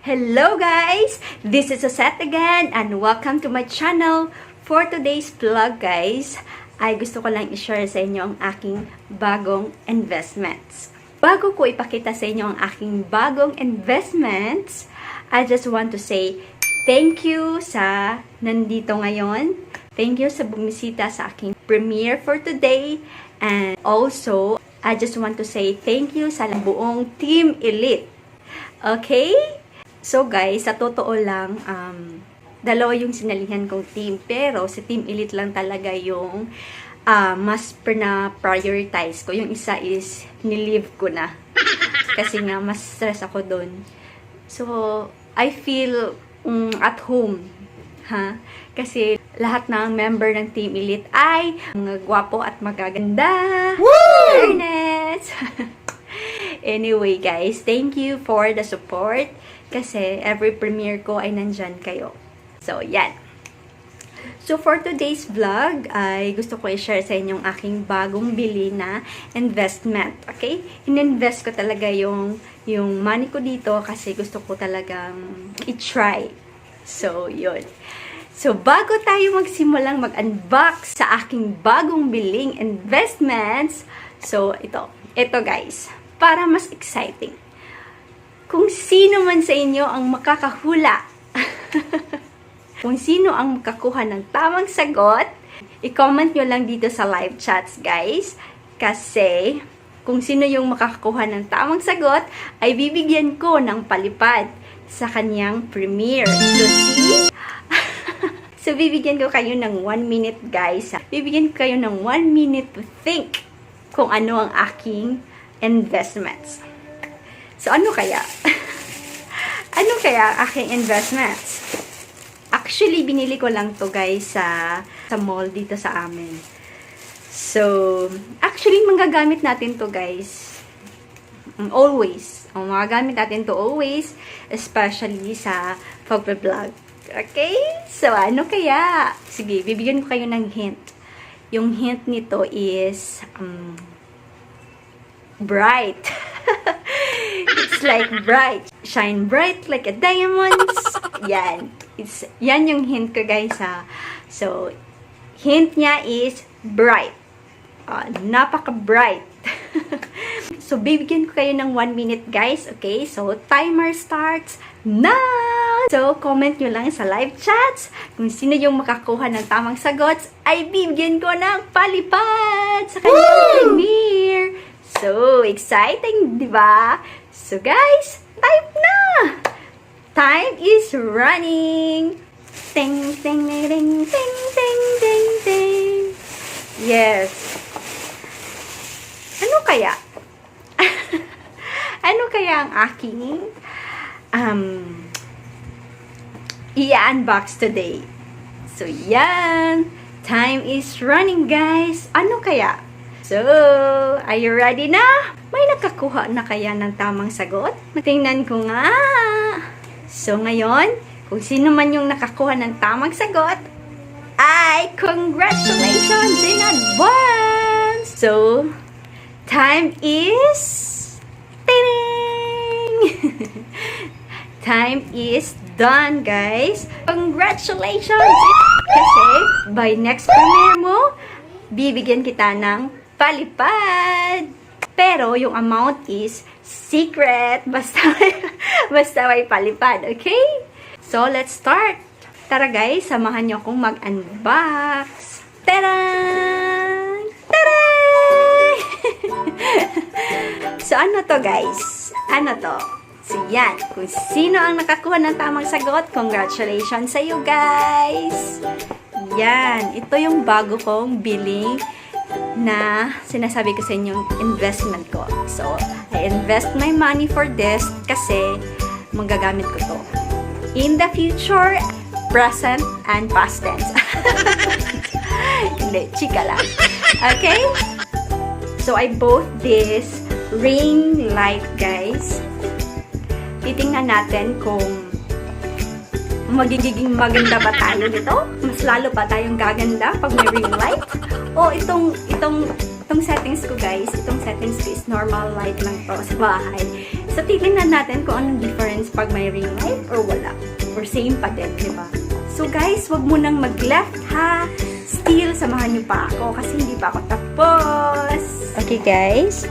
Hello guys! This is Suzette again and welcome to my channel. For today's vlog guys, ay gusto ko lang i-share sa inyo ang aking bagong investments. Bago ko ipakita sa inyo ang aking bagong investments, I just want to say thank you sa nandito ngayon. Thank you sa bumisita sa aking premiere for today. And also, I just want to say thank you sa buong Team Elite. Okay? So guys, sa totoo lang, dalawa yung sinalihan kong team. Pero si Team Elite lang talaga yung mas na-prioritize ko. Yung isa is, nilive ko na. Kasi nga, mas stress ako dun. So, I feel at home. Ha? Kasi lahat ng member ng Team Elite ay mga gwapo at magaganda. Fairness! Anyway guys, thank you for the support. Kasi every premiere ko ay nandyan kayo. So, yan. So, for today's vlog, ay gusto ko i-share sa inyo ang aking bagong bili na investment. Okay? In-invest ko talaga yung money ko dito kasi gusto ko talagang i-try. So, yun. So, bago tayo magsimulang mag-unbox sa aking bagong biling investments, so, ito guys, para mas exciting. Kung sino man sa inyo ang makakahula, kung sino ang makakuha ng tamang sagot, i-comment nyo lang dito sa live chats, guys. Kasi, kung sino yung makakakuha ng tamang sagot, ay bibigyan ko ng palipad sa kanyang premiere. So, see? So, bibigyan ko kayo ng 1 minute, guys. Bibigyan ko kayo ng 1 minute to think kung ano ang aking investments. So, ano kaya? Ano kaya aking investments? Actually, binili ko lang to guys sa mall dito sa amin. So, actually, magagamit natin to guys. Always. Magagamit natin to always. Especially sa pag-vlog. Okay? So, ano kaya? Sige, bibigyan ko kayo ng hint. Yung hint nito is bright. It's like bright. Shine bright like a diamond. Yan. Yan yung hint ko guys ha. So, hint niya is bright. Napaka-bright. So, bibigyan ko kayo ng 1 minute guys. Okay? So, timer starts now! So, comment nyo lang sa live chats kung sino yung makakuha ng tamang sagot ay bibigyan ko ng palipad sa kanyang premiere. So, exciting, di ba? So, guys, type na! Time is running! Ting, ting, ting, ting, ting, ting, ting. Yes. Ano kaya? Ano kaya ang aking i-unbox today? So, yan. Time is running, guys. Ano kaya? So, are you ready na? May nakakuha na kaya ng tamang sagot? Tingnan ko nga. So, ngayon, kung sino man yung nakakuha ng tamang sagot, ay congratulations in advance! So, time is... Ting! Time is done, guys! Congratulations! Kasi, by next premiere mo, bibigyan kita ng palipad. Pero, yung amount is secret. Basta may palipad. Okay? So, let's start. Tara guys, samahan nyo akong mag-unbox. Tadaan! Tadaan! So, ano to guys? Ano to? So, yan. Kung sino ang nakakuha ng tamang sagot, congratulations sa iyo guys! Yan. Ito yung bago kong biling na sinasabi ko sa inyong investment ko. So, I invest my money for this kasi magagamit ko to in the future, present, and past tense. Hindi, chika lang. Okay? So, I bought this ring light, guys. Titingnan natin kung magiging maganda ba tayo nito? Mas lalo pa tayong gaganda pag may ring light? O itong Itong settings ko guys, itong settings ko is normal light lang to sa bahay. So, titignan natin kung anong difference pag may ring light or wala. Or same pa din, di ba? So guys, wag mo nang mag-left ha. Still, samahan niyo pa ako kasi hindi pa ako tapos. Okay guys.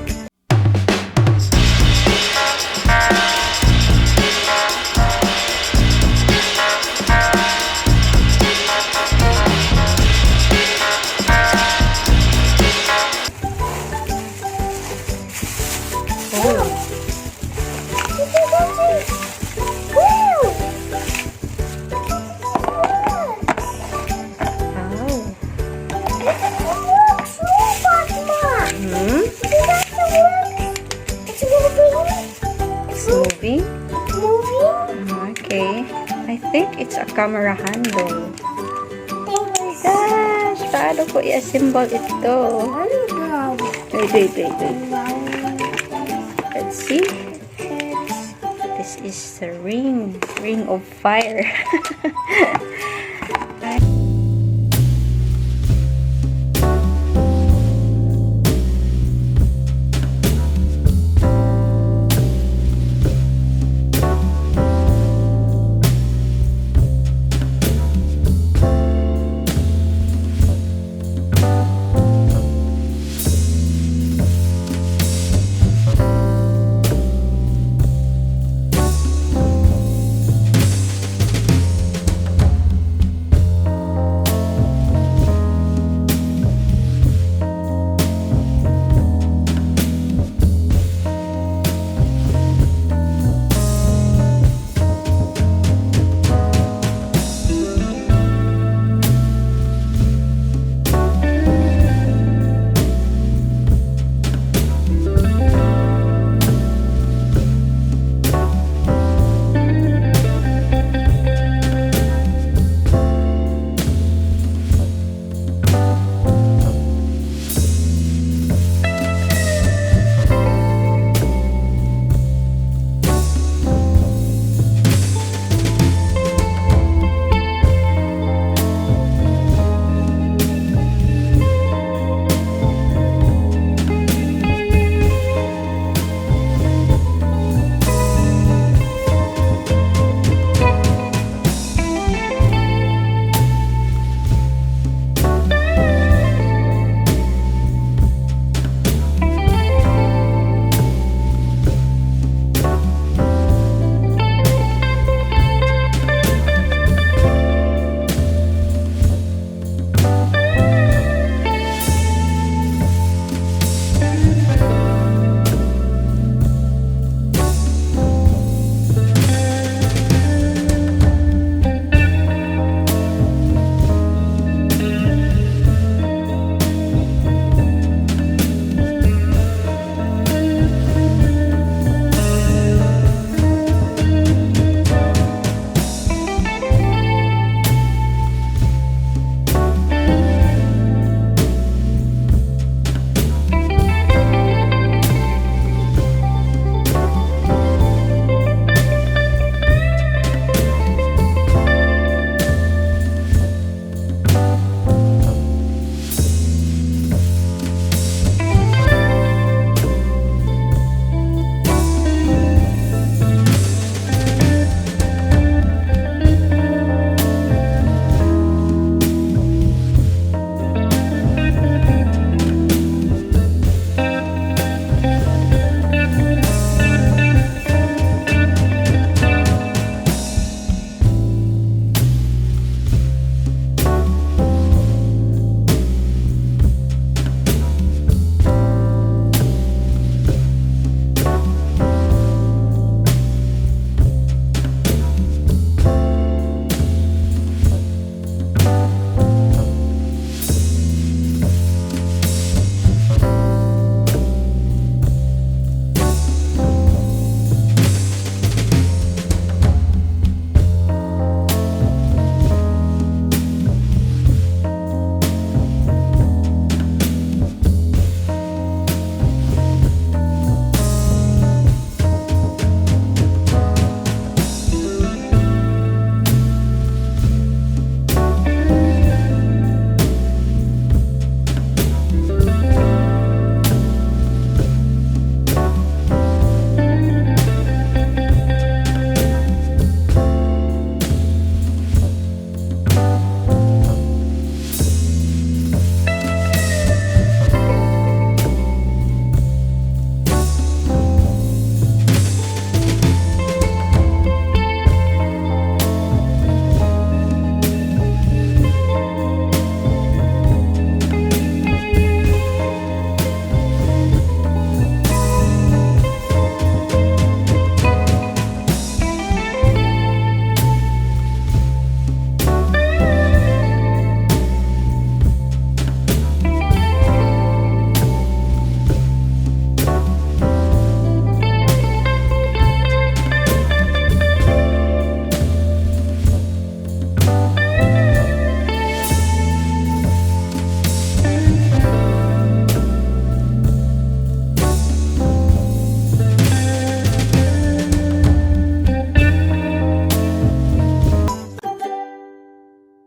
Moving? Okay. I think it's a camera handle. Gosh, paano ko i-assemble ito? Wait. Let's see. This is a ring of fire.